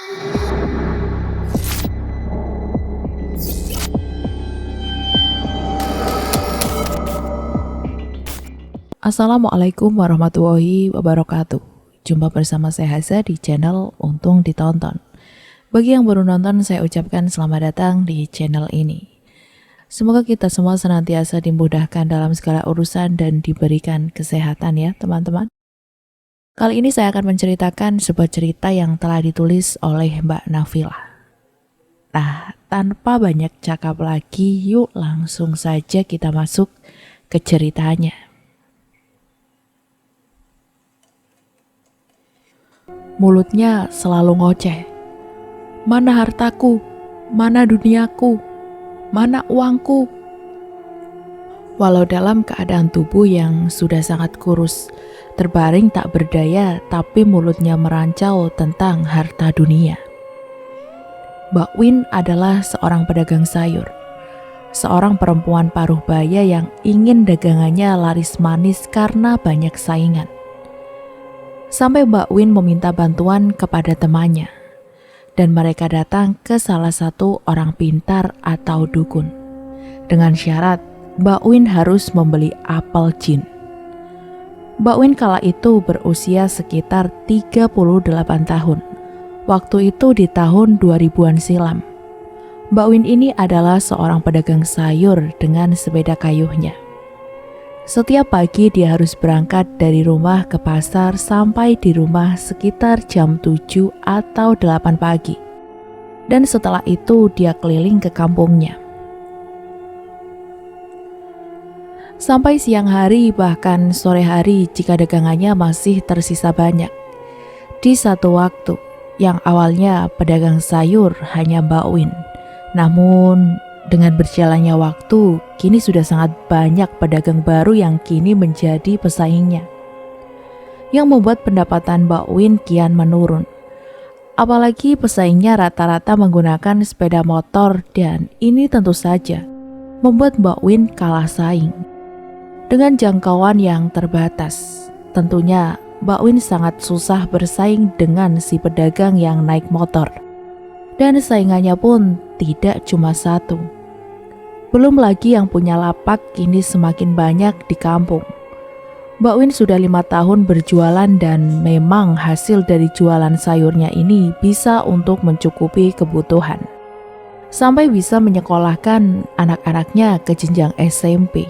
Assalamualaikum warahmatullahi wabarakatuh. Jumpa bersama saya Haza di channel Untung Ditonton. Bagi yang baru nonton, saya ucapkan selamat datang di channel ini. Semoga kita semua senantiasa dimudahkan dalam segala urusan dan diberikan kesehatan ya teman-teman. Kali ini saya akan menceritakan sebuah cerita yang telah ditulis oleh Mbak Nafila. Nah, tanpa banyak cakap lagi, yuk langsung saja kita masuk ke ceritanya. Mulutnya selalu ngoceh. Mana hartaku? Mana duniaku? Mana uangku? Walau dalam keadaan tubuh yang sudah sangat kurus, terbaring tak berdaya, tapi mulutnya merancau tentang harta dunia. Mbak Win adalah seorang pedagang sayur. Seorang perempuan paruh baya yang ingin dagangannya laris manis karena banyak saingan. Sampai Mbak Win meminta bantuan kepada temannya, dan mereka datang ke salah satu orang pintar atau dukun. Dengan syarat, Mbak Win harus membeli apel jin. Mbak Win kala itu berusia sekitar 38 tahun. Waktu itu di tahun 2000-an silam. Mbak Win ini adalah seorang pedagang sayur dengan sepeda kayuhnya. Setiap pagi dia harus berangkat dari rumah ke pasar sampai di rumah sekitar jam 7 atau 8 pagi. Dan setelah itu dia keliling ke kampungnya. Sampai siang hari bahkan sore hari jika dagangannya masih tersisa banyak. Di satu waktu yang awalnya pedagang sayur hanya Mbak Win, namun dengan berjalannya waktu, kini sudah sangat banyak pedagang baru yang kini menjadi pesaingnya. Yang membuat pendapatan Mbak Win kian menurun. Apalagi pesaingnya rata-rata menggunakan sepeda motor dan ini tentu saja membuat Mbak Win kalah saing. Dengan jangkauan yang terbatas, tentunya Mbak Win sangat susah bersaing dengan si pedagang yang naik motor. Dan saingannya pun tidak cuma satu. Belum lagi yang punya lapak kini semakin banyak di kampung. Mbak Win sudah 5 tahun berjualan dan memang hasil dari jualan sayurnya ini bisa untuk mencukupi kebutuhan. Sampai bisa menyekolahkan anak-anaknya ke jenjang SMP.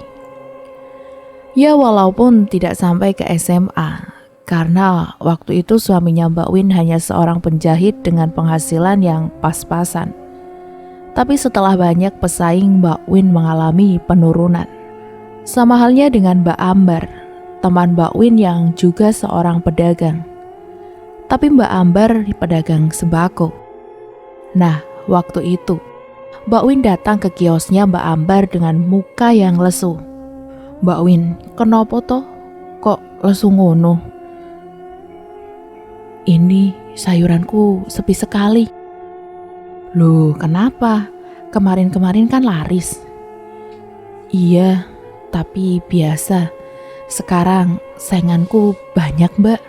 Ya walaupun tidak sampai ke SMA, karena waktu itu suaminya Mbak Win hanya seorang penjahit dengan penghasilan yang pas-pasan. Tapi setelah banyak pesaing, Mbak Win mengalami penurunan. Sama halnya dengan Mbak Ambar, teman Mbak Win yang juga seorang pedagang. Tapi Mbak Ambar pedagang sembako. Nah, waktu itu Mbak Win datang ke kiosnya Mbak Ambar dengan muka yang lesu. Mbak Win, kenapa toh? Kok lesu ngono? Ini sayuranku sepi sekali. Loh, kenapa? Kemarin-kemarin kan laris. Iya, tapi biasa. Sekarang sainganku banyak, Mbak.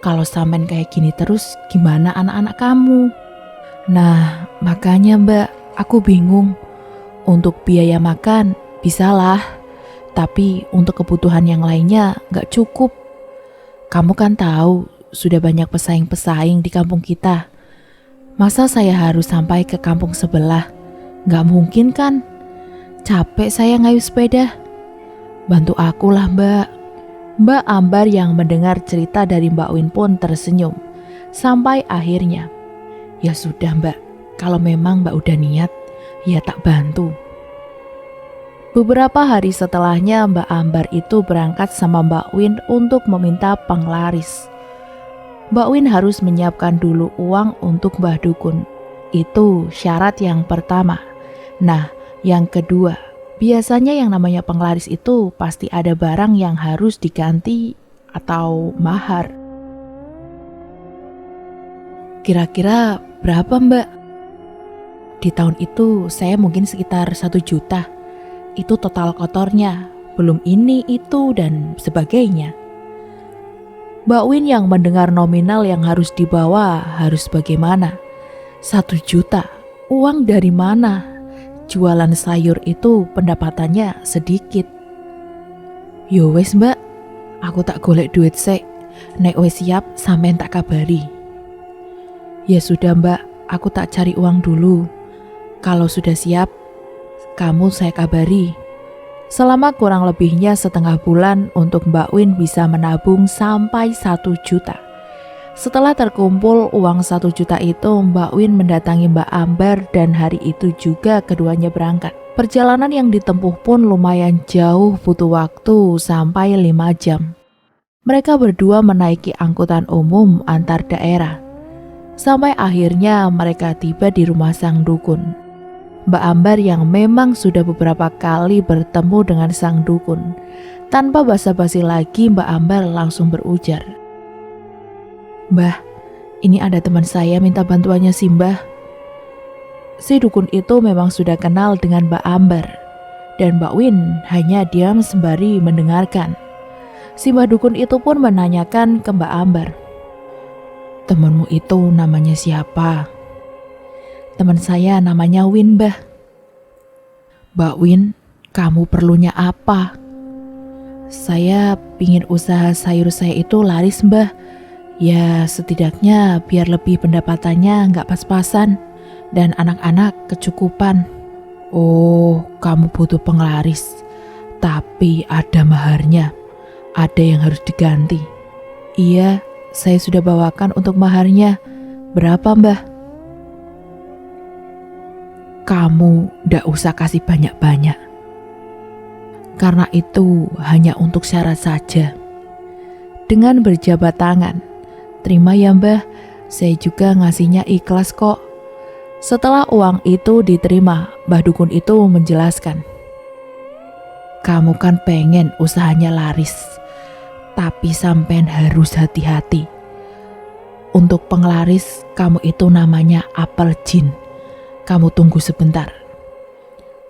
Kalau sampean kayak gini terus, gimana anak-anak kamu? Nah, makanya Mbak, aku bingung. Untuk biaya makan, bisalah. Tapi untuk kebutuhan yang lainnya gak cukup. Kamu kan tahu, sudah banyak pesaing-pesaing di kampung kita. Masa saya harus sampai ke kampung sebelah? Gak mungkin kan? Capek saya ngayuh sepeda. Bantu aku lah Mbak. Mbak Ambar yang mendengar cerita dari Mbak Win pun tersenyum. Sampai akhirnya, ya sudah Mbak, kalau memang Mbak udah niat, ya tak bantu. Beberapa hari setelahnya Mbak Ambar itu berangkat sama Mbak Win untuk meminta penglaris. Mbak Win harus menyiapkan dulu uang untuk Mbah Dukun. Itu syarat yang pertama. Nah, yang kedua, biasanya yang namanya penglaris itu pasti ada barang yang harus diganti atau mahar. Kira-kira berapa Mbak? Di tahun itu saya mungkin sekitar 1 juta. Itu total kotornya, belum ini, itu, dan sebagainya. Mbak Win yang mendengar nominal yang harus dibawa harus bagaimana? 1 juta, uang dari mana? Jualan sayur itu pendapatannya sedikit. Yo wes mbak, aku tak golek duit sek. Nek wes siap sampean tak kabari. Ya sudah mbak, aku tak cari uang dulu. Kalau sudah siap, kamu saya kabari. Selama kurang lebihnya setengah bulan untuk Mbak Win bisa menabung sampai 1 juta. Setelah terkumpul uang 1 juta itu, Mbak Win mendatangi Mbak Ambar dan hari itu juga keduanya berangkat. Perjalanan yang ditempuh pun lumayan jauh, butuh waktu sampai 5 jam. Mereka berdua menaiki angkutan umum antar daerah. Sampai akhirnya mereka tiba di rumah sang dukun. Mbak Ambar yang memang sudah beberapa kali bertemu dengan sang dukun. Tanpa basa-basi lagi, Mbak Ambar langsung berujar. Mbah, ini ada teman saya minta bantuannya si Mbah. Si dukun itu memang sudah kenal dengan Mbak Ambar, dan Mbak Win hanya diam sembari mendengarkan. Si Mbah dukun itu pun menanyakan ke Mbak Ambar. Temanmu itu namanya siapa? Teman saya namanya Win, Mbah. Mbak Win, kamu perlunya apa? Saya pingin usaha sayur saya itu laris, Mbah. Ya setidaknya biar lebih pendapatannya nggak pas-pasan dan anak-anak kecukupan. Oh, kamu butuh penglaris. Tapi ada maharnya. Ada yang harus diganti. Iya, saya sudah bawakan untuk maharnya. Berapa, Mbah? Kamu ndak usah kasih banyak-banyak. Karena itu hanya untuk syarat saja. Dengan berjabat tangan, terima ya Mbah, saya juga ngasihnya ikhlas kok. Setelah uang itu diterima, Mbah Dukun itu menjelaskan. Kamu kan pengen usahanya laris, tapi sampean harus hati-hati. Untuk penglaris, kamu itu namanya apel jin. Kamu tunggu sebentar.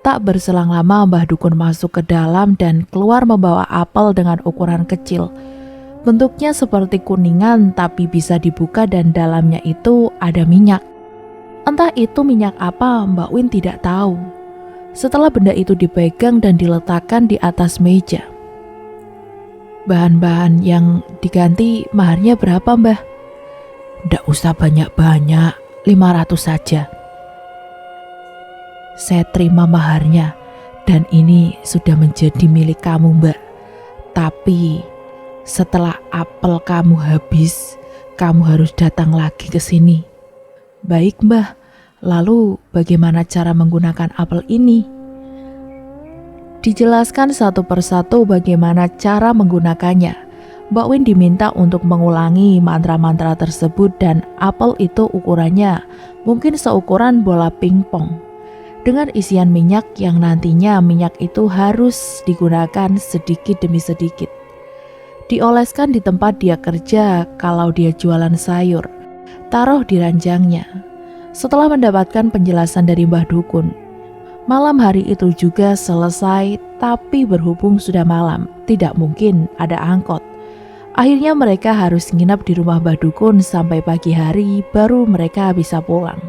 Tak berselang lama Mbah Dukun masuk ke dalam dan keluar membawa apel dengan ukuran kecil. Bentuknya seperti kuningan tapi bisa dibuka dan dalamnya itu ada minyak. Entah itu minyak apa, Mbak Win tidak tahu. Setelah benda itu dipegang dan diletakkan di atas meja. Bahan-bahan yang diganti maharnya berapa, Mbah? Nggak usah banyak-banyak, 500 saja. Saya terima maharnya dan ini sudah menjadi milik kamu, Mbak. Tapi setelah apel kamu habis, kamu harus datang lagi ke sini. Baik, Mbah. Lalu bagaimana cara menggunakan apel ini? Dijelaskan satu persatu bagaimana cara menggunakannya. Mbak Win diminta untuk mengulangi mantra-mantra tersebut dan apel itu ukurannya mungkin seukuran bola pingpong. Dengan isian minyak yang nantinya minyak itu harus digunakan sedikit demi sedikit. Dioleskan di tempat dia kerja kalau dia jualan sayur. Taruh di ranjangnya. Setelah mendapatkan penjelasan dari Mbah Dukun, malam hari itu juga selesai, tapi berhubung sudah malam, tidak mungkin ada angkot. Akhirnya mereka harus nginap di rumah Mbah Dukun sampai pagi hari baru mereka bisa pulang.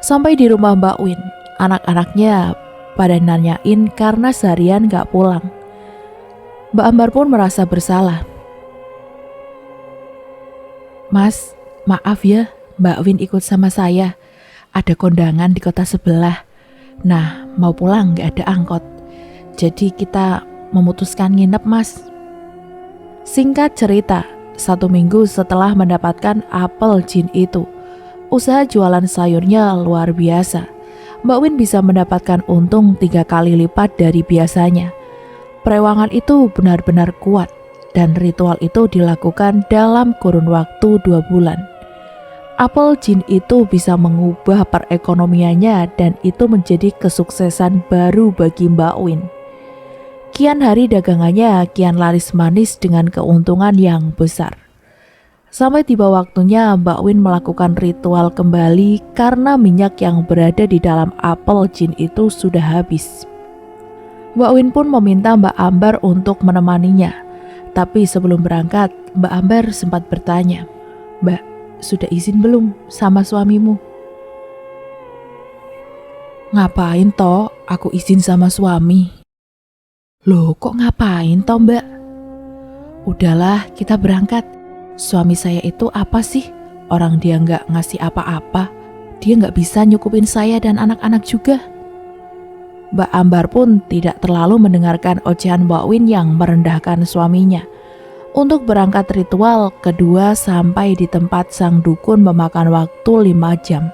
Sampai di rumah Mbak Win, anak-anaknya pada nanyain karena seharian gak pulang. Mbak Ambar pun merasa bersalah. Mas, maaf ya, Mbak Win ikut sama saya. Ada kondangan di kota sebelah. Nah, mau pulang gak ada angkot. Jadi kita memutuskan nginep, Mas. Singkat cerita, 1 minggu setelah mendapatkan apel jin itu, usaha jualan sayurnya luar biasa. Mbak Win bisa mendapatkan untung 3 kali lipat dari biasanya. Perewangan itu benar-benar kuat dan ritual itu dilakukan dalam kurun waktu 2 bulan. Apel jin itu bisa mengubah perekonomiannya dan itu menjadi kesuksesan baru bagi Mbak Win. Kian hari dagangannya kian laris manis dengan keuntungan yang besar. Sampai tiba waktunya Mbak Win melakukan ritual kembali karena minyak yang berada di dalam apel jin itu sudah habis. Mbak Win pun meminta Mbak Ambar untuk menemaninya. Tapi sebelum berangkat, Mbak Ambar sempat bertanya, "Mbak, sudah izin belum sama suamimu?" "Ngapain toh aku izin sama suami?" "Loh kok ngapain toh Mbak?" "Udahlah kita berangkat. Suami saya itu apa sih? Orang dia nggak ngasih apa-apa. Dia nggak bisa nyukupin saya dan anak-anak juga." Mbak Ambar pun tidak terlalu mendengarkan ocehan Mbak Win yang merendahkan suaminya. Untuk berangkat ritual kedua sampai di tempat sang dukun memakan waktu 5 jam.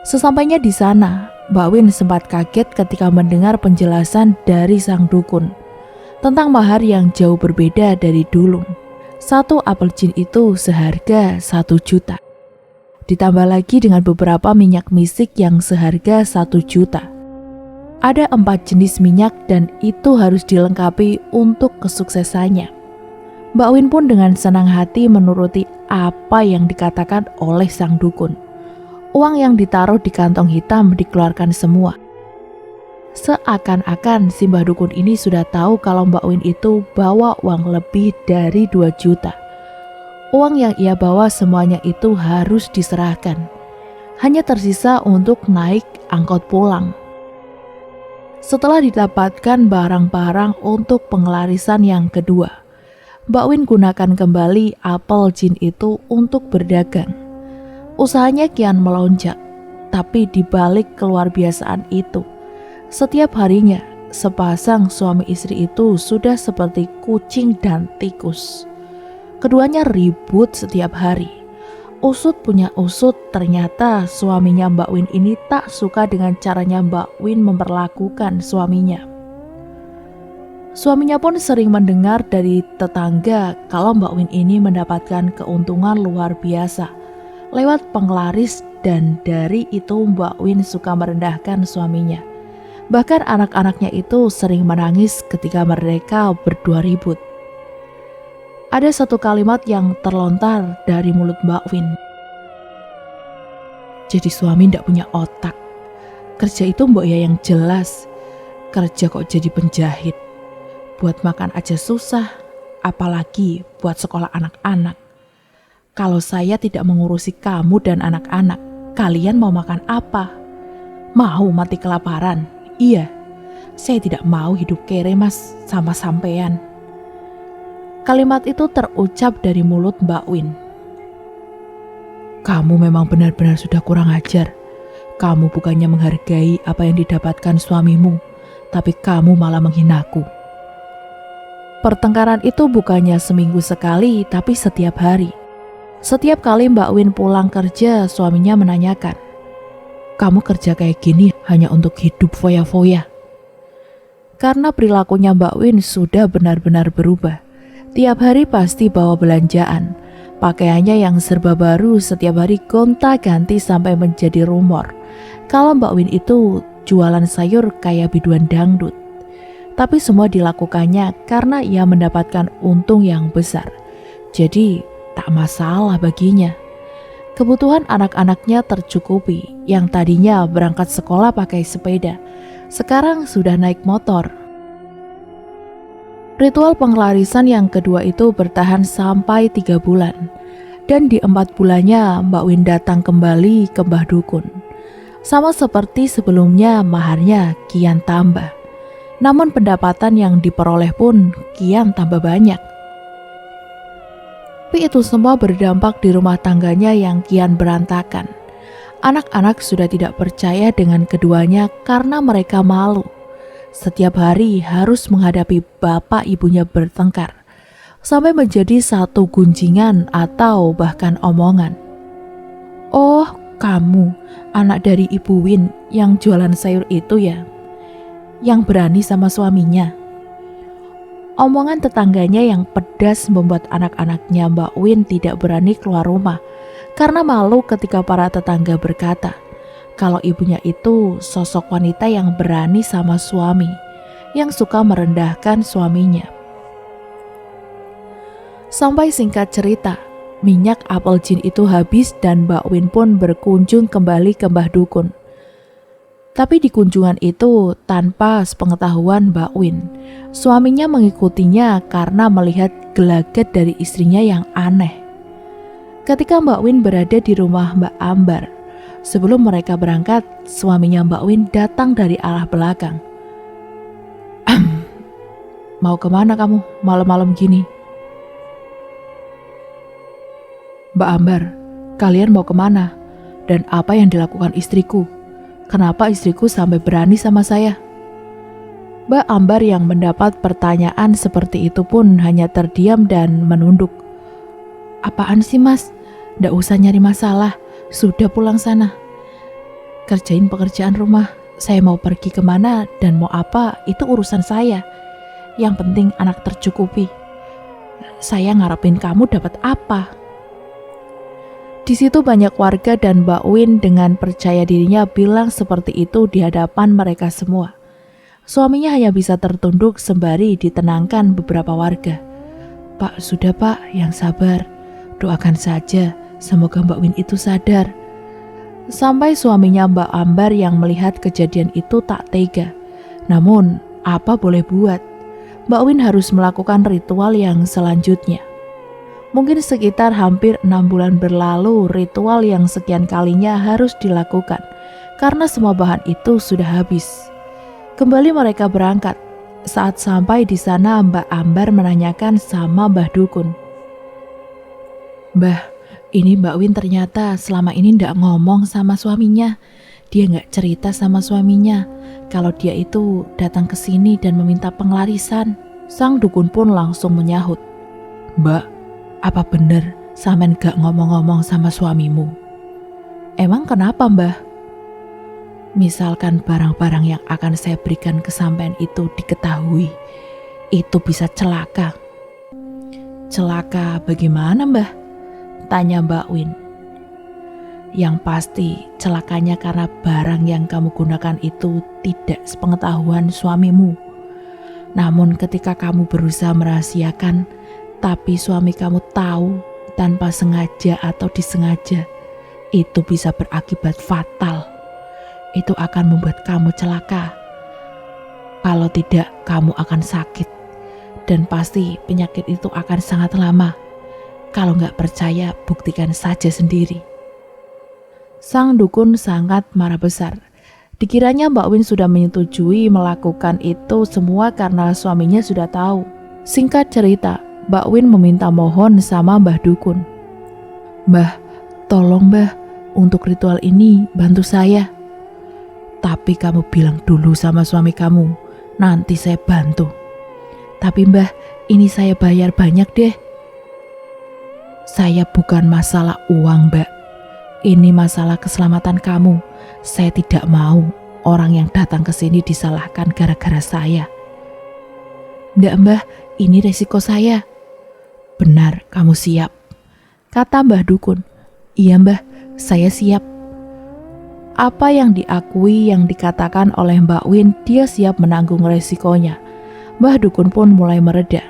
Sesampainya di sana, Mbak Win sempat kaget ketika mendengar penjelasan dari sang dukun tentang mahar yang jauh berbeda dari dulu. Satu apel jin itu seharga 1 juta. Ditambah lagi dengan beberapa minyak misik yang seharga 1 juta. Ada 4 jenis minyak dan itu harus dilengkapi untuk kesuksesannya. Mbak Win pun dengan senang hati menuruti apa yang dikatakan oleh sang dukun. Uang yang ditaruh di kantong hitam dikeluarkan semua. Seakan-akan si Mbah Dukun ini sudah tahu kalau Mbak Win itu bawa uang lebih dari 2 juta. Uang yang ia bawa semuanya itu harus diserahkan. Hanya tersisa untuk naik angkot pulang. Setelah didapatkan barang-barang untuk pengelarisan yang kedua, Mbak Win gunakan kembali apel jin itu untuk berdagang. Usahanya kian melonjak, tapi di balik keluar biasaan itu, setiap harinya sepasang suami istri itu sudah seperti kucing dan tikus. Keduanya ribut setiap hari. Usut punya usut, ternyata suaminya Mbak Win ini tak suka dengan caranya Mbak Win memperlakukan suaminya. Suaminya pun sering mendengar dari tetangga kalau Mbak Win ini mendapatkan keuntungan luar biasa lewat penglaris, dan dari itu Mbak Win suka merendahkan suaminya. Bahkan anak-anaknya itu sering menangis ketika mereka berdua ribut. Ada satu kalimat yang terlontar dari mulut Mbak Win. "Jadi suami ndak punya otak. Kerja itu mbok ya yang jelas. Kerja kok jadi penjahit. Buat makan aja susah, apalagi buat sekolah anak-anak. Kalau saya tidak mengurusi kamu dan anak-anak, kalian mau makan apa? Mau mati kelaparan? Iya, saya tidak mau hidup kere mas sama sampean." Kalimat itu terucap dari mulut Mbak Win. "Kamu memang benar-benar sudah kurang ajar. Kamu bukannya menghargai apa yang didapatkan suamimu, tapi kamu malah menghinaku." Pertengkaran itu bukannya seminggu sekali, tapi setiap hari. Setiap kali Mbak Win pulang kerja, suaminya menanyakan, "Kamu kerja kayak gini hanya untuk hidup foya-foya?" Karena perilakunya Mbak Win sudah benar-benar berubah. Tiap hari pasti bawa belanjaan. Pakaiannya yang serba baru setiap hari gonta-ganti sampai menjadi rumor kalau Mbak Win itu jualan sayur kayak biduan dangdut. Tapi semua dilakukannya karena ia mendapatkan untung yang besar. Jadi tak masalah baginya. Kebutuhan anak-anaknya tercukupi. Yang tadinya berangkat sekolah pakai sepeda, sekarang sudah naik motor. Ritual pengelarisan yang kedua itu bertahan sampai 3 bulan. Dan di 4 bulannya Mbak Win datang kembali ke Mbah Dukun. Sama seperti sebelumnya, maharnya kian tambah. Namun pendapatan yang diperoleh pun kian tambah banyak. Tapi itu semua berdampak di rumah tangganya yang kian berantakan. Anak-anak sudah tidak percaya dengan keduanya karena mereka malu. Setiap hari harus menghadapi bapak ibunya bertengkar, sampai menjadi satu gunjingan atau bahkan omongan. "Oh, kamu anak dari Ibu Win yang jualan sayur itu ya, yang berani sama suaminya." Omongan tetangganya yang pedas membuat anak-anaknya Mbak Win tidak berani keluar rumah karena malu ketika para tetangga berkata kalau ibunya itu sosok wanita yang berani sama suami, yang suka merendahkan suaminya. Sampai singkat cerita, minyak apel jin itu habis dan Mbak Win pun berkunjung kembali ke Mbah Dukun. Tapi di kunjungan itu tanpa sepengetahuan Mbak Win, suaminya mengikutinya karena melihat gelagat dari istrinya yang aneh. Ketika Mbak Win berada di rumah Mbak Ambar, sebelum mereka berangkat, suaminya Mbak Win datang dari arah belakang. Mau kemana kamu malam-malam gini? Mbak Ambar, kalian mau kemana? Dan apa yang dilakukan istriku? Kenapa istriku sampai berani sama saya? Mbak Ambar yang mendapat pertanyaan seperti itu pun hanya terdiam dan menunduk. Apaan sih mas? Nggak usah nyari masalah, sudah pulang sana. Kerjain pekerjaan rumah, saya mau pergi kemana dan mau apa itu urusan saya. Yang penting anak tercukupi. Saya ngarepin kamu dapat apa? Di situ banyak warga dan Mbak Win dengan percaya dirinya bilang seperti itu di hadapan mereka semua. Suaminya hanya bisa tertunduk sembari ditenangkan beberapa warga. Pak, sudah pak, yang sabar. Doakan saja, semoga Mbak Win itu sadar. Sampai suaminya Mbak Ambar yang melihat kejadian itu tak tega. Namun, apa boleh buat? Mbak Win harus melakukan ritual yang selanjutnya. Mungkin sekitar hampir 6 bulan berlalu, ritual yang sekian kalinya harus dilakukan karena semua bahan itu sudah habis. Kembali mereka berangkat. Saat sampai di sana, Mbak Ambar menanyakan sama Mbah Dukun. Mbah, ini Mbak Win ternyata selama ini ndak ngomong sama suaminya. Dia nggak cerita sama suaminya kalau dia itu datang ke sini dan meminta penglarisan. Sang dukun pun langsung menyahut. Mbak, apa bener sampean gak ngomong-ngomong sama suamimu? Emang kenapa mbah? Misalkan barang-barang yang akan saya berikan ke sampean itu diketahui, itu bisa celaka. Celaka bagaimana mbah? Tanya Mbak Win. Yang pasti celakanya karena barang yang kamu gunakan itu tidak sepengetahuan suamimu. Namun ketika kamu berusaha merahasiakan, tapi suami kamu tahu tanpa sengaja atau disengaja, itu bisa berakibat fatal. Itu akan membuat kamu celaka. Kalau tidak, kamu akan sakit. Dan pasti penyakit itu akan sangat lama. Kalau nggak percaya, buktikan saja sendiri. Sang dukun sangat marah besar. Dikiranya Mbak Win sudah menyetujui melakukan itu semua karena suaminya sudah tahu. Singkat cerita, Mbak Win meminta mohon sama Mbah Dukun. Mbah, tolong mbah, untuk ritual ini bantu saya. Tapi kamu bilang dulu sama suami kamu, nanti saya bantu. Tapi mbah, ini saya bayar banyak deh. Saya bukan masalah uang mbak, ini masalah keselamatan kamu. Saya tidak mau orang yang datang ke sini disalahkan gara-gara saya. Nggak mbah, ini resiko saya. Benar, kamu siap? Kata Mbah Dukun. Iya mbah, saya siap. Apa yang diakui yang dikatakan oleh Mbak Win, dia siap menanggung resikonya. Mbah Dukun pun mulai mereda.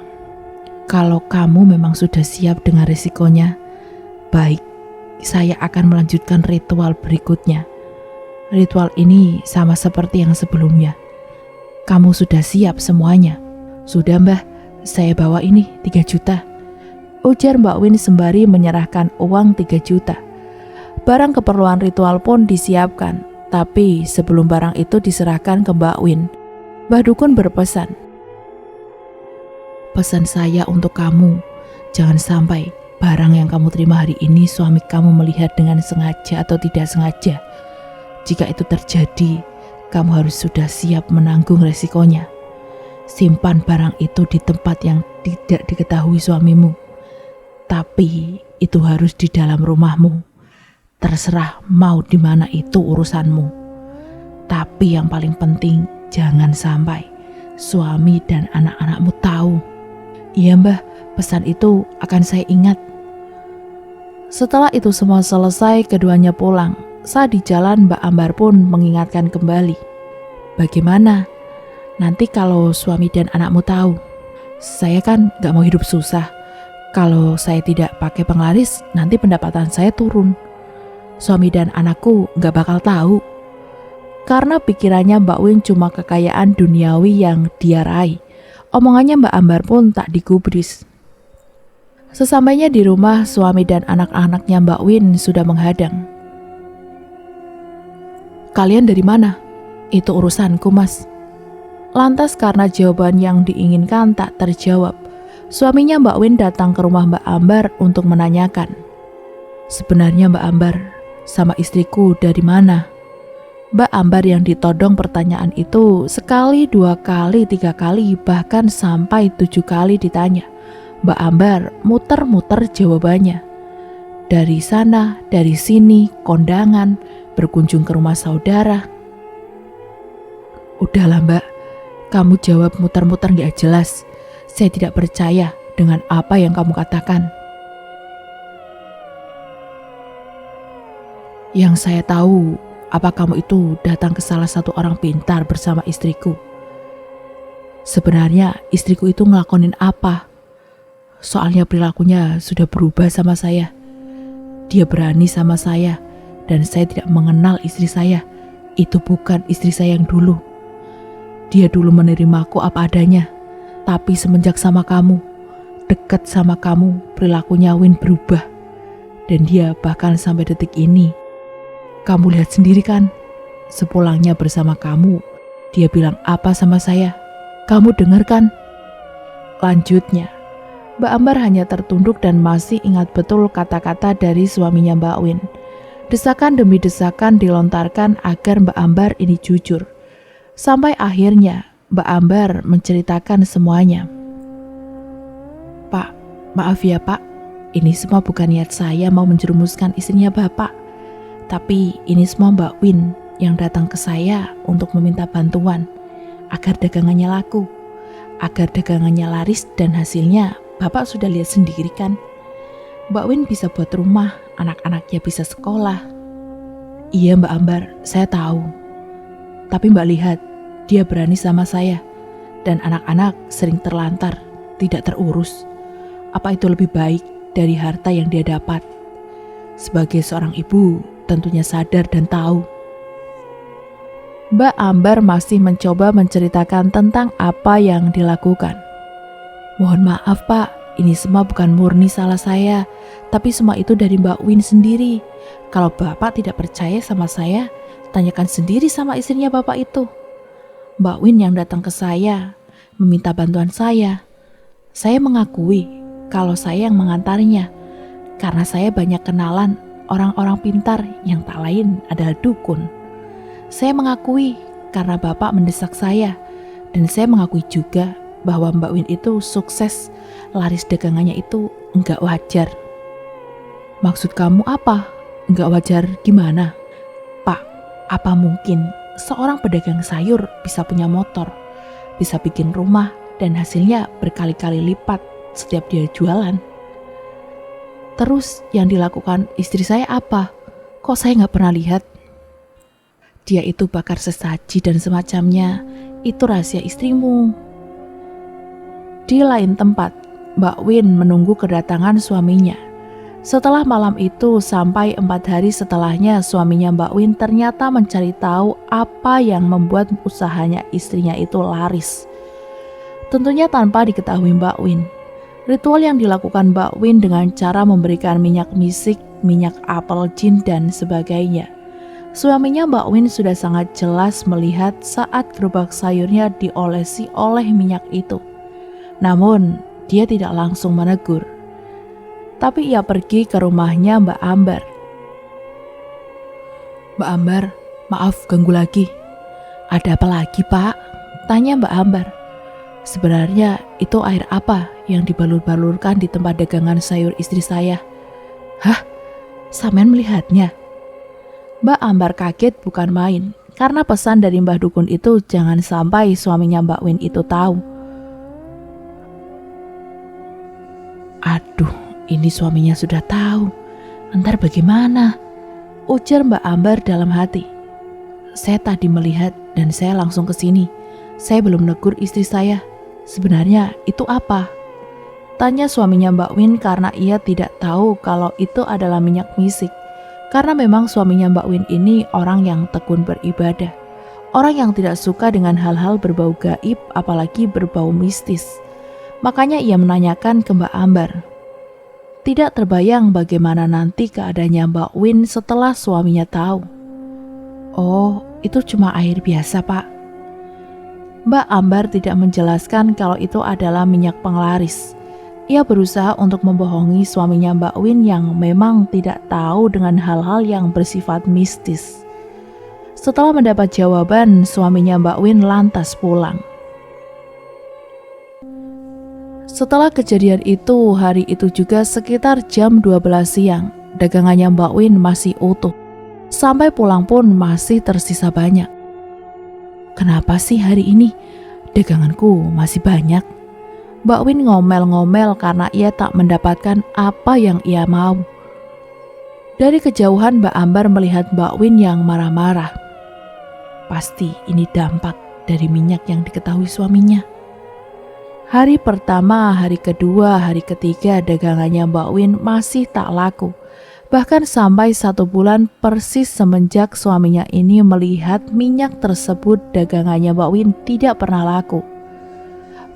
Kalau kamu memang sudah siap dengan resikonya, baik, saya akan melanjutkan ritual berikutnya. Ritual ini sama seperti yang sebelumnya. Kamu sudah siap semuanya? Sudah mbah, saya bawa ini 3 juta. Ujar Mbak Win sembari menyerahkan uang 3 juta. Barang keperluan ritual pun disiapkan. Tapi sebelum barang itu diserahkan ke Mbak Win, Mbah Dukun berpesan. Pesan saya untuk kamu, jangan sampai barang yang kamu terima hari ini suami kamu melihat dengan sengaja atau tidak sengaja. Jika itu terjadi, kamu harus sudah siap menanggung resikonya. Simpan barang itu di tempat yang tidak diketahui suamimu. Tapi itu harus di dalam rumahmu. Terserah mau di mana itu urusanmu. Tapi yang paling penting jangan sampai suami dan anak-anakmu tahu. Iya mbah, pesan itu akan saya ingat. Setelah itu semua selesai, keduanya pulang. Saat di jalan Mbak Ambar pun mengingatkan kembali. Bagaimana? Nanti kalau suami dan anakmu tahu. Saya kan gak mau hidup susah. Kalau saya tidak pakai penglaris, nanti pendapatan saya turun. Suami dan anakku gak bakal tahu. Karena pikirannya Mbak Win cuma kekayaan duniawi yang dia raih. Omongannya Mbak Ambar pun tak digubris. Sesampainya di rumah, suami dan anak-anaknya Mbak Win sudah menghadang. "Kalian dari mana?" "Itu urusanku, Mas." Lantas karena jawaban yang diinginkan tak terjawab, suaminya Mbak Win datang ke rumah Mbak Ambar untuk menanyakan, "Sebenarnya Mbak Ambar sama istriku dari mana?" Mbak Ambar yang ditodong pertanyaan itu sekali, 2 kali, 3 kali, bahkan sampai 7 kali ditanya. Mbak Ambar muter-muter jawabannya. Dari sana, dari sini, kondangan, berkunjung ke rumah saudara. "Udahlah Mbak, kamu jawab muter-muter gak jelas. Saya tidak percaya dengan apa yang kamu katakan." "Yang saya tahu, apa kamu itu datang ke salah satu orang pintar bersama istriku. Sebenarnya istriku itu ngelakonin apa? Soalnya perilakunya sudah berubah sama saya. Dia berani sama saya, dan saya tidak mengenal istri saya. Itu bukan istri saya yang dulu. Dia dulu menerimaku apa adanya, tapi semenjak sama kamu, dekat sama kamu, perilakunya Win berubah. Dan dia bahkan sampai detik ini, kamu lihat sendiri kan, sepulangnya bersama kamu, dia bilang apa sama saya? Kamu dengar kan?" Lanjutnya, Mbak Ambar hanya tertunduk dan masih ingat betul kata-kata dari suaminya Mbak Win. Desakan demi desakan dilontarkan agar Mbak Ambar ini jujur. Sampai akhirnya Mbak Ambar menceritakan semuanya. "Pak, maaf ya Pak, ini semua bukan niat saya mau menjerumuskan istrinya Bapak. Tapi ini semua Mbak Win yang datang ke saya untuk meminta bantuan agar dagangannya laku, agar dagangannya laris, dan hasilnya Bapak sudah lihat sendiri kan. Mbak Win bisa buat rumah, anak-anaknya bisa sekolah." "Iya Mbak Ambar, saya tahu. Tapi Mbak lihat, dia berani sama saya, dan anak-anak sering terlantar, tidak terurus. Apa itu lebih baik dari harta yang dia dapat? Sebagai seorang ibu, tentunya sadar dan tahu." Mbak Ambar masih mencoba menceritakan tentang apa yang dilakukan. "Mohon maaf Pak, ini semua bukan murni salah saya, tapi semua itu dari Mbak Win sendiri. Kalau Bapak tidak percaya sama saya, tanyakan sendiri sama istrinya Bapak itu. Mbak Win yang datang ke saya, meminta bantuan saya. Saya mengakui kalau saya yang mengantarnya, karena saya banyak kenalan orang-orang pintar yang tak lain adalah dukun. Saya mengakui karena Bapak mendesak saya, dan saya mengakui juga bahwa Mbak Win itu sukses, laris dagangannya itu enggak wajar." "Maksud kamu apa? Enggak wajar gimana?" "Pak, apa mungkin seorang pedagang sayur bisa punya motor, bisa bikin rumah, dan hasilnya berkali-kali lipat setiap dia jualan? Terus yang dilakukan istri saya apa? Kok saya nggak pernah lihat?" "Dia itu bakar sesaji dan semacamnya, itu rahasia istrimu." Di lain tempat, Mbak Win menunggu kedatangan suaminya. Setelah malam itu, sampai 4 hari setelahnya, suaminya Mbak Win ternyata mencari tahu apa yang membuat usahanya istrinya itu laris. Tentunya tanpa diketahui Mbak Win. Ritual yang dilakukan Mbak Win dengan cara memberikan minyak misik, minyak apel jin, dan sebagainya. Suaminya Mbak Win sudah sangat jelas melihat saat gerobak sayurnya diolesi oleh minyak itu. Namun, dia tidak langsung menegur. Tapi ia pergi ke rumahnya Mbak Ambar. "Mbak Ambar, maaf ganggu lagi." "Ada apa lagi Pak?" tanya Mbak Ambar. "Sebenarnya itu air apa yang dibalur-balurkan di tempat dagangan sayur istri saya?" "Hah? Sampean melihatnya?" Mbak Ambar kaget bukan main, karena pesan dari Mbah Dukun itu jangan sampai suaminya Mbak Win itu tahu. "Aduh, ini suaminya sudah tahu. Ntar bagaimana?" ujar Mbak Ambar dalam hati. "Saya tadi melihat dan saya langsung ke sini. Saya belum negur istri saya. Sebenarnya itu apa?" tanya suaminya Mbak Win karena ia tidak tahu kalau itu adalah minyak misik. Karena memang suaminya Mbak Win ini orang yang tekun beribadah. Orang yang tidak suka dengan hal-hal berbau gaib, apalagi berbau mistis. Makanya ia menanyakan ke Mbak Ambar. Tidak terbayang bagaimana nanti keadaannya Mbak Win setelah suaminya tahu. Oh, itu cuma air biasa, Pak. Mbak Ambar tidak menjelaskan kalau itu adalah minyak penglaris. Ia berusaha untuk membohongi suaminya Mbak Win yang memang tidak tahu dengan hal-hal yang bersifat mistis. Setelah mendapat jawaban, suaminya Mbak Win lantas pulang. Setelah kejadian itu, hari itu juga sekitar jam 12 siang, dagangannya Mbak Win masih utuh. Sampai pulang pun masih tersisa banyak. Kenapa sih hari ini daganganku masih banyak? Mbak Win ngomel-ngomel karena ia tak mendapatkan apa yang ia mau. Dari kejauhan Mbak Ambar melihat Mbak Win yang marah-marah. Pasti ini dampak dari minyak yang diketahui suaminya. Hari pertama, hari kedua, hari ketiga dagangannya Mbak Win masih tak laku. Bahkan sampai 1 bulan persis semenjak suaminya ini melihat minyak tersebut, dagangannya Mbak Win tidak pernah laku.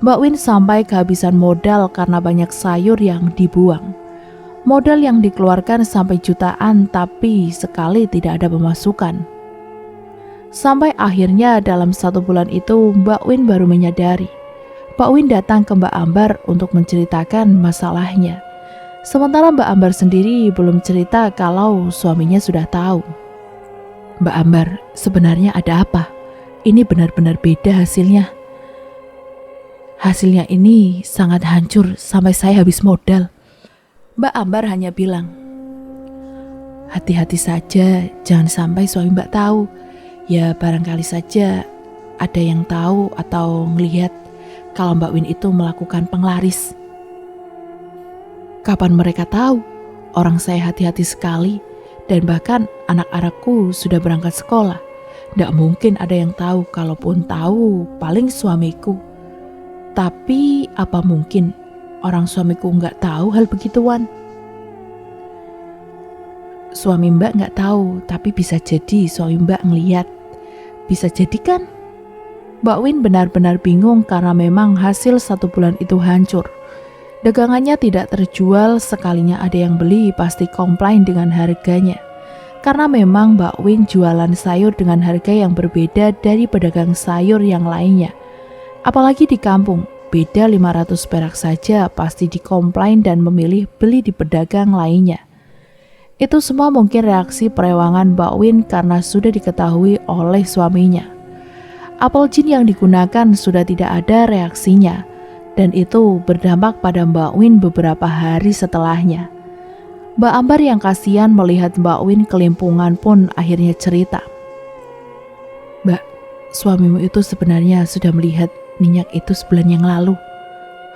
Mbak Win sampai kehabisan modal karena banyak sayur yang dibuang. Modal yang dikeluarkan sampai jutaan tapi sekali tidak ada pemasukan. Sampai akhirnya dalam 1 bulan itu Mbak Win baru menyadari. Mbak Win datang ke Mbak Ambar untuk menceritakan masalahnya. Sementara Mbak Ambar sendiri belum cerita kalau suaminya sudah tahu. Mbak Ambar, sebenarnya ada apa? Ini benar-benar beda hasilnya. Hasilnya ini sangat hancur sampai saya habis modal. Mbak Ambar hanya bilang, hati-hati saja, jangan sampai suami Mbak tahu. Ya barangkali saja ada yang tahu atau ngelihat kalau Mbak Win itu melakukan penglaris. Kapan mereka tahu? Orang saya hati-hati sekali dan bahkan anak-anakku sudah berangkat sekolah. Tidak mungkin ada yang tahu, kalaupun tahu paling suamiku. Tapi apa mungkin orang suamiku nggak tahu hal begituan? Suami Mbak nggak tahu, tapi bisa jadi suami Mbak ngelihat. Bisa jadi kan? Mbak Win benar-benar bingung karena memang hasil 1 bulan itu hancur. Dagangannya tidak terjual, sekalinya ada yang beli pasti komplain dengan harganya. Karena memang Mbak Win jualan sayur dengan harga yang berbeda dari pedagang sayur yang lainnya. Apalagi di kampung, beda 500 perak saja pasti dikomplain dan memilih beli di pedagang lainnya. Itu semua mungkin reaksi perewangan Mbak Win karena sudah diketahui oleh suaminya. Apel jin yang digunakan sudah tidak ada reaksinya, dan itu berdampak pada Mbak Win beberapa hari setelahnya. Mbak Ambar yang kasihan melihat Mbak Win kelimpungan pun akhirnya cerita. Mbak, suamimu itu sebenarnya sudah melihat minyak itu sebulan yang lalu.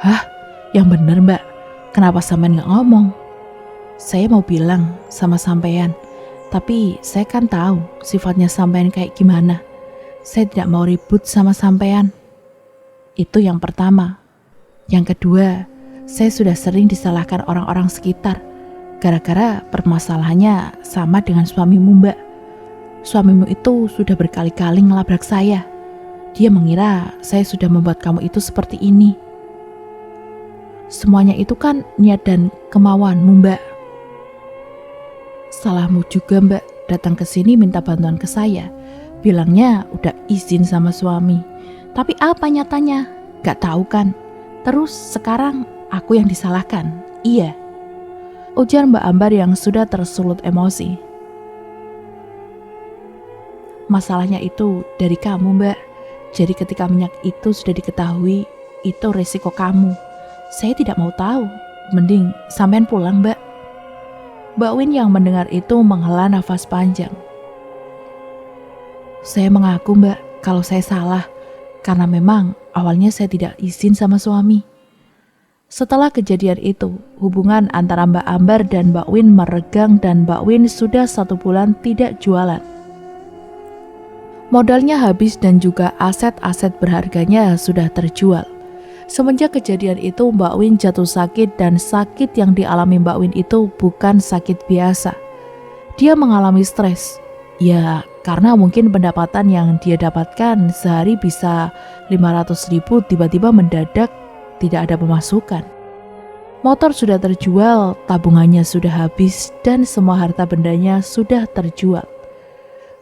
Hah? Yang benar Mbak, kenapa sampean nggak ngomong? Saya mau bilang sama sampean, tapi saya kan tahu sifatnya sampean kayak gimana. Saya tidak mau ribut sama sampean. Itu yang pertama. Yang kedua, saya sudah sering disalahkan orang-orang sekitar. Gara-gara permasalahannya sama dengan suamimu Mbak. Suamimu itu sudah berkali-kali ngelabrak saya. Dia mengira saya sudah membuat kamu itu seperti ini. Semuanya itu kan niat dan kemauanmu Mbak. Salahmu juga Mbak, datang ke sini minta bantuan ke saya. Bilangnya udah izin sama suami. Tapi apa nyatanya? Gak tahu kan? Terus sekarang aku yang disalahkan. Iya, ujar Mbak Ambar yang sudah tersulut emosi. Masalahnya itu dari kamu Mbak. Jadi ketika minyak itu sudah diketahui, itu resiko kamu. Saya tidak mau tahu. Mending sampean pulang Mbak. Mbak Win yang mendengar itu menghela nafas panjang. Saya mengaku Mbak kalau saya salah, karena memang awalnya saya tidak izin sama suami. Setelah kejadian itu, hubungan antara Mbak Ambar dan Mbak Win meregang dan Mbak Win sudah 1 bulan tidak jualan. Modalnya habis dan juga aset-aset berharganya sudah terjual. Semenjak kejadian itu Mbak Win jatuh sakit dan sakit yang dialami Mbak Win itu bukan sakit biasa. Dia mengalami stres. Ya Karena mungkin pendapatan yang dia dapatkan sehari bisa 500.000 tiba-tiba mendadak tidak ada pemasukan. Motor sudah terjual, tabungannya sudah habis, dan semua harta bendanya sudah terjual.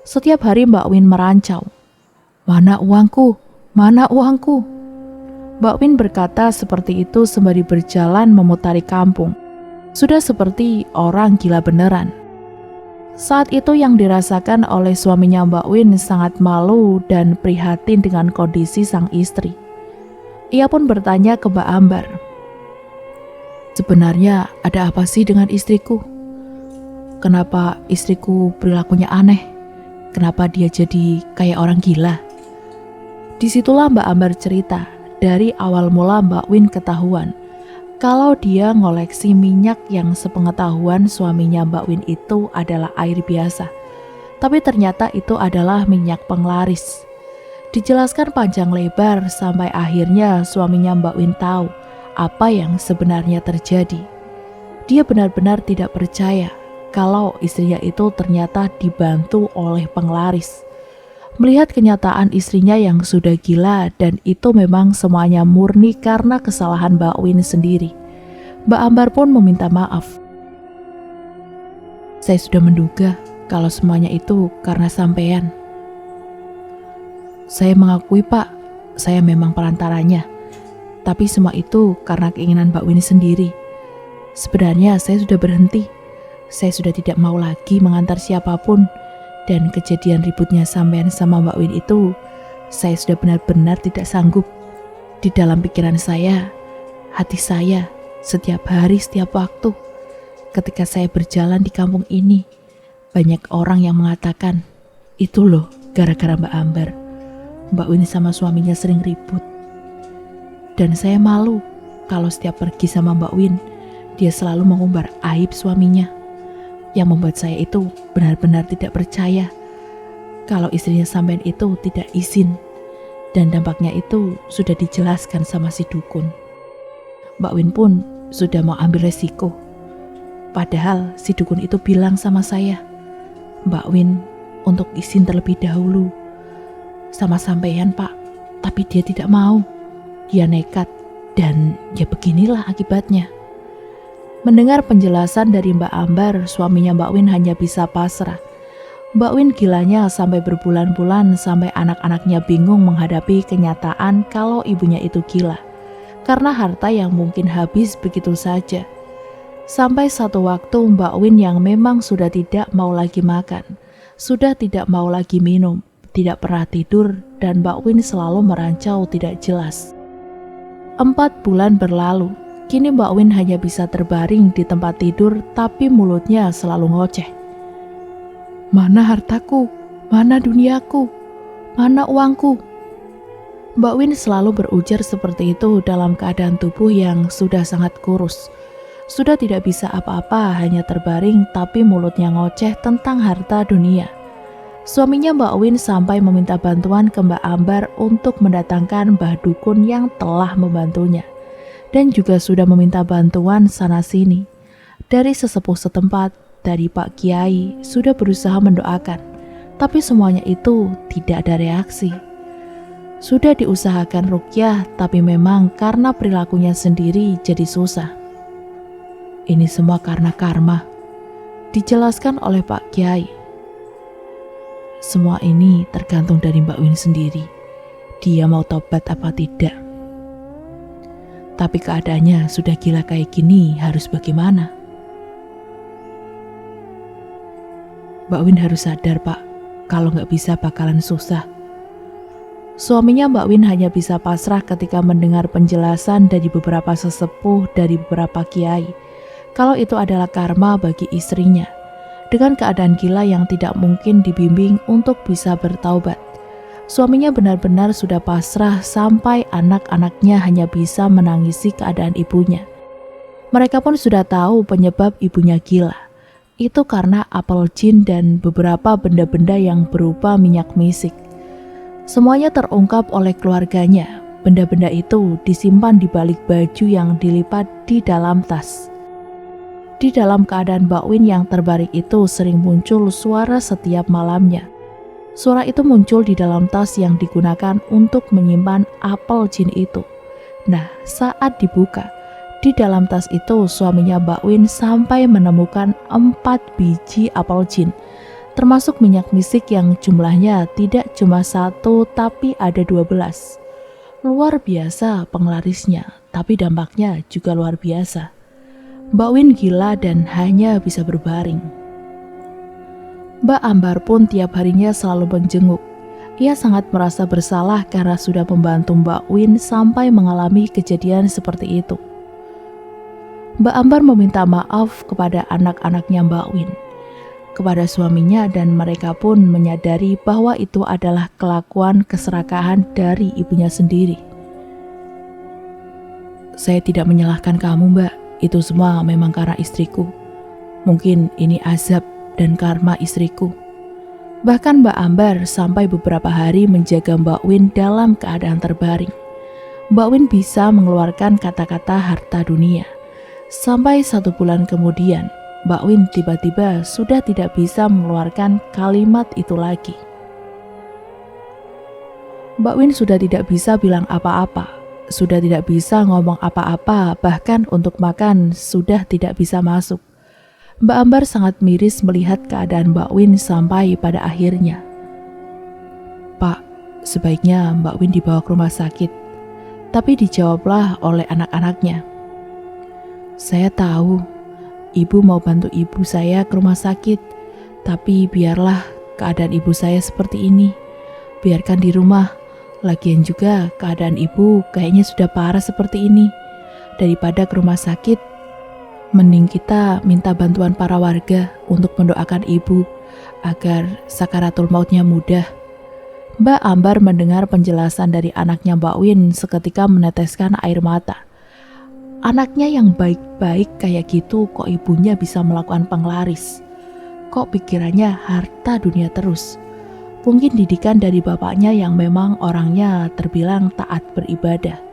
Setiap hari Mbak Win merancau, "Mana uangku? Mana uangku?" Mbak Win berkata seperti itu sembari berjalan memutari kampung. Sudah seperti orang gila beneran. Saat itu yang dirasakan oleh suaminya Mbak Win sangat malu dan prihatin dengan kondisi sang istri. Ia pun bertanya ke Mbak Ambar, "Sebenarnya ada apa sih dengan istriku? Kenapa istriku perilakunya aneh? Kenapa dia jadi kayak orang gila?" Disitulah Mbak Ambar cerita, dari awal mula Mbak Win ketahuan kalau dia ngoleksi minyak yang sepengetahuan suaminya Mbak Win itu adalah air biasa. Tapi ternyata itu adalah minyak penglaris. Dijelaskan panjang lebar sampai akhirnya suaminya Mbak Win tahu apa yang sebenarnya terjadi. Dia benar-benar tidak percaya kalau istrinya itu ternyata dibantu oleh penglaris. Melihat kenyataan istrinya yang sudah gila dan itu memang semuanya murni karena kesalahan Mbak Win sendiri, Mbak Ambar pun meminta maaf. "Saya sudah menduga kalau semuanya itu karena sampean. Saya mengakui Pak, saya memang perantaranya. Tapi semua itu karena keinginan Mbak Win sendiri. Sebenarnya saya sudah berhenti. Saya sudah tidak mau lagi mengantar siapapun. Dan kejadian ributnya sampean sama Mbak Win itu, saya sudah benar-benar tidak sanggup. Di dalam pikiran saya, hati saya, setiap hari, setiap waktu, ketika saya berjalan di kampung ini, banyak orang yang mengatakan, itu loh gara-gara Mbak Ambar. Mbak Win sama suaminya sering ribut. Dan saya malu kalau setiap pergi sama Mbak Win, dia selalu mengumbar aib suaminya. Yang membuat saya itu benar-benar tidak percaya kalau istrinya sampean itu tidak izin, dan dampaknya itu sudah dijelaskan sama si dukun. Mbak Win pun sudah mau ambil resiko. Padahal si dukun itu bilang sama saya, Mbak Win untuk izin terlebih dahulu sama sampean Pak, tapi dia tidak mau. Dia nekat dan ya beginilah akibatnya. Mendengar penjelasan dari Mbak Ambar, suaminya Mbak Win hanya bisa pasrah. Mbak Win gilanya sampai berbulan-bulan sampai anak-anaknya bingung menghadapi kenyataan kalau ibunya itu gila. Karena harta yang mungkin habis begitu saja. Sampai satu waktu Mbak Win yang memang sudah tidak mau lagi makan, sudah tidak mau lagi minum, tidak pernah tidur, dan Mbak Win selalu merancau tidak jelas. 4 bulan berlalu. Kini Mbak Win hanya bisa terbaring di tempat tidur, tapi mulutnya selalu ngoceh. "Mana hartaku? Mana duniaku? Mana uangku?" Mbak Win selalu berujar seperti itu dalam keadaan tubuh yang sudah sangat kurus. Sudah tidak bisa apa-apa, hanya terbaring tapi mulutnya ngoceh tentang harta dunia. Suaminya Mbak Win sampai meminta bantuan ke Mbak Ambar untuk mendatangkan Mbah Dukun yang telah membantunya. Dan juga sudah meminta bantuan sana-sini. Dari sesepuh setempat, dari Pak Kiai, sudah berusaha mendoakan. Tapi semuanya itu tidak ada reaksi. Sudah diusahakan ruqyah, tapi memang karena perilakunya sendiri jadi susah. Ini semua karena karma, dijelaskan oleh Pak Kiai. Semua ini tergantung dari Mbak Win sendiri. Dia mau tobat apa tidak. Tapi keadaannya sudah gila kayak gini, harus bagaimana? Mbak Win harus sadar Pak, kalau nggak bisa bakalan susah. Suaminya Mbak Win hanya bisa pasrah ketika mendengar penjelasan dari beberapa sesepuh dari beberapa kiai, kalau itu adalah karma bagi istrinya, dengan keadaan gila yang tidak mungkin dibimbing untuk bisa bertaubat. Suaminya benar-benar sudah pasrah sampai anak-anaknya hanya bisa menangisi keadaan ibunya. Mereka pun sudah tahu penyebab ibunya gila. Itu karena apel jin dan beberapa benda-benda yang berupa minyak misik. Semuanya terungkap oleh keluarganya. Benda-benda itu disimpan di balik baju yang dilipat di dalam tas. Di dalam keadaan Mbak Win yang terbaring itu sering muncul suara setiap malamnya. Suara itu muncul di dalam tas yang digunakan untuk menyimpan apel jin itu. Nah, saat dibuka, di dalam tas itu suaminya Mbak Win sampai menemukan 4 biji apel jin, termasuk minyak misik yang jumlahnya tidak cuma 1 tapi ada 12. Luar biasa penglarisnya, tapi dampaknya juga luar biasa. Mbak Win gila dan hanya bisa berbaring. Mbak Ambar pun tiap harinya selalu menjenguk. Ia sangat merasa bersalah karena sudah membantu Mbak Win sampai mengalami kejadian seperti itu. Mbak Ambar meminta maaf kepada anak-anaknya Mbak Win, kepada suaminya, dan mereka pun menyadari bahwa itu adalah kelakuan keserakahan dari ibunya sendiri. Saya tidak menyalahkan kamu, Mbak. Itu semua memang karena istriku. Mungkin ini azab dan karma istriku. Bahkan Mbak Ambar sampai beberapa hari menjaga Mbak Win dalam keadaan terbaring. Mbak Win bisa mengeluarkan kata-kata harta dunia. Sampai 1 bulan kemudian, Mbak Win tiba-tiba sudah tidak bisa mengeluarkan kalimat itu lagi. Mbak Win sudah tidak bisa bilang apa-apa, sudah tidak bisa ngomong apa-apa, bahkan untuk makan sudah tidak bisa masuk. Mbak Ambar sangat miris melihat keadaan Mbak Win sampai pada akhirnya. Pak, sebaiknya Mbak Win dibawa ke rumah sakit. Tapi dijawablah oleh anak-anaknya. Saya tahu, ibu mau bantu ibu saya ke rumah sakit, tapi biarlah keadaan ibu saya seperti ini. Biarkan di rumah, lagian juga keadaan ibu kayaknya sudah parah seperti ini. Daripada ke rumah sakit, mending kita minta bantuan para warga untuk mendoakan ibu agar sakaratul mautnya mudah. Mbak Ambar mendengar penjelasan dari anaknya Mbak Win seketika meneteskan air mata. Anaknya yang baik-baik kayak gitu kok ibunya bisa melakukan penglaris? Kok pikirannya harta dunia terus? Mungkin didikan dari bapaknya yang memang orangnya terbilang taat beribadah.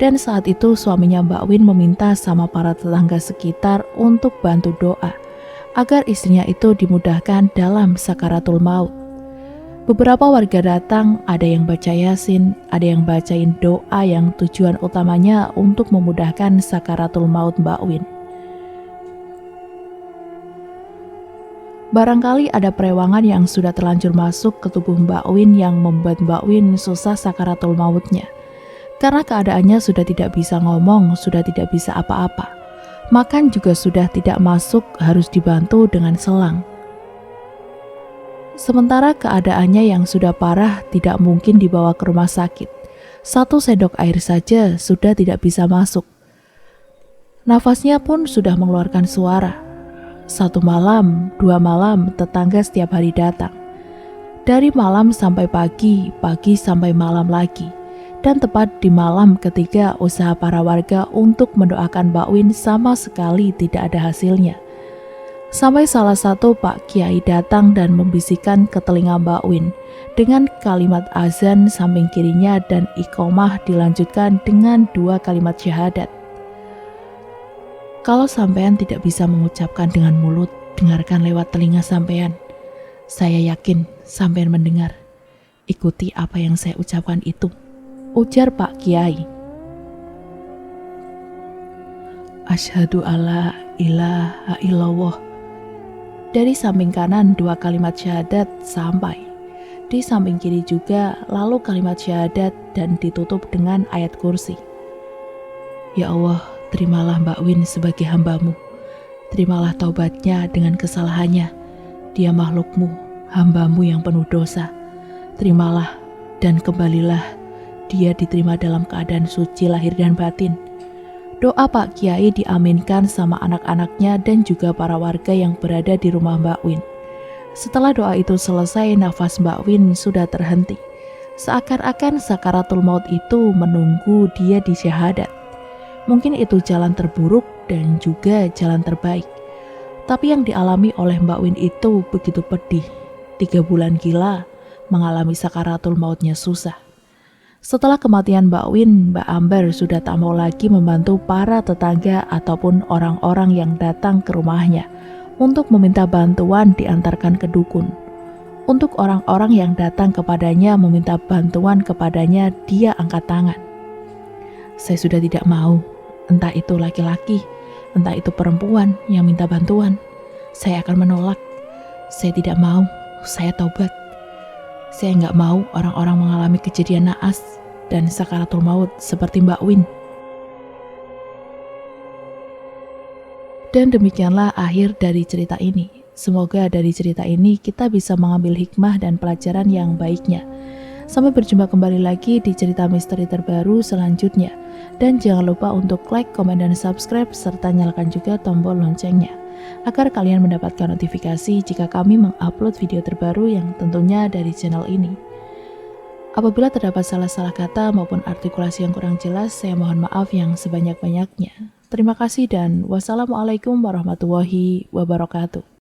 Dan saat itu suaminya Mbak Win meminta sama para tetangga sekitar untuk bantu doa agar istrinya itu dimudahkan dalam sakaratul maut. Beberapa warga datang, ada yang baca Yasin, ada yang bacain doa yang tujuan utamanya untuk memudahkan sakaratul maut Mbak Win. Barangkali ada perewangan yang sudah terlanjur masuk ke tubuh Mbak Win yang membuat Mbak Win susah sakaratul mautnya. Karena keadaannya sudah tidak bisa ngomong, sudah tidak bisa apa-apa. Makan juga sudah tidak masuk, harus dibantu dengan selang. Sementara keadaannya yang sudah parah tidak mungkin dibawa ke rumah sakit. 1 sendok air saja sudah tidak bisa masuk. Nafasnya pun sudah mengeluarkan suara. 1 malam, 2 malam, tetangga setiap hari datang. Dari malam sampai pagi, pagi sampai malam lagi. Dan tepat di malam ketiga, usaha para warga untuk mendoakan Mbak Win sama sekali tidak ada hasilnya. Sampai salah satu Pak Kiai datang dan membisikkan ke telinga Mbak Win dengan kalimat azan samping kirinya dan iqomah dilanjutkan dengan 2 kalimat syahadat. Kalau sampean tidak bisa mengucapkan dengan mulut, dengarkan lewat telinga sampean. Saya yakin sampean mendengar. Ikuti apa yang saya ucapkan itu, ujar Pak Kiai. Asyhadu alla ilaha illallah. Dari samping kanan 2 kalimat syahadat sampai. Di samping kiri juga lalu kalimat syahadat dan ditutup dengan ayat kursi. Ya Allah, terimalah Mbak Win sebagai hamba-Mu. Terimalah taubatnya dengan kesalahannya. Dia makhluk-Mu, hamba-Mu yang penuh dosa. Terimalah dan kembalilah. Dia diterima dalam keadaan suci lahir dan batin. Doa Pak Kiai diaminkan sama anak-anaknya dan juga para warga yang berada di rumah Mbak Win. Setelah doa itu selesai, nafas Mbak Win sudah terhenti. Seakan-akan sakaratul maut itu menunggu dia di syahadat. Mungkin itu jalan terburuk dan juga jalan terbaik. Tapi yang dialami oleh Mbak Win itu begitu pedih. 3 bulan gila, mengalami sakaratul mautnya susah. Setelah kematian Mbak Win, Mbak Ambar sudah tak mau lagi membantu para tetangga ataupun orang-orang yang datang ke rumahnya untuk meminta bantuan diantarkan ke dukun. Untuk orang-orang yang datang kepadanya meminta bantuan kepadanya, dia angkat tangan. Saya sudah tidak mau, entah itu laki-laki, entah itu perempuan yang minta bantuan. Saya akan menolak. Saya tidak mau, saya taubat. Saya nggak mau orang-orang mengalami kejadian naas dan sakaratul maut seperti Mbak Win. Dan demikianlah akhir dari cerita ini. Semoga dari cerita ini kita bisa mengambil hikmah dan pelajaran yang baiknya. Sampai berjumpa kembali lagi di cerita misteri terbaru selanjutnya. Dan jangan lupa untuk like, komen, dan subscribe, serta nyalakan juga tombol loncengnya, agar kalian mendapatkan notifikasi jika kami mengupload video terbaru yang tentunya dari channel ini. Apabila terdapat salah-salah kata maupun artikulasi yang kurang jelas, saya mohon maaf yang sebanyak-banyaknya. Terima kasih dan wassalamualaikum warahmatullahi wabarakatuh.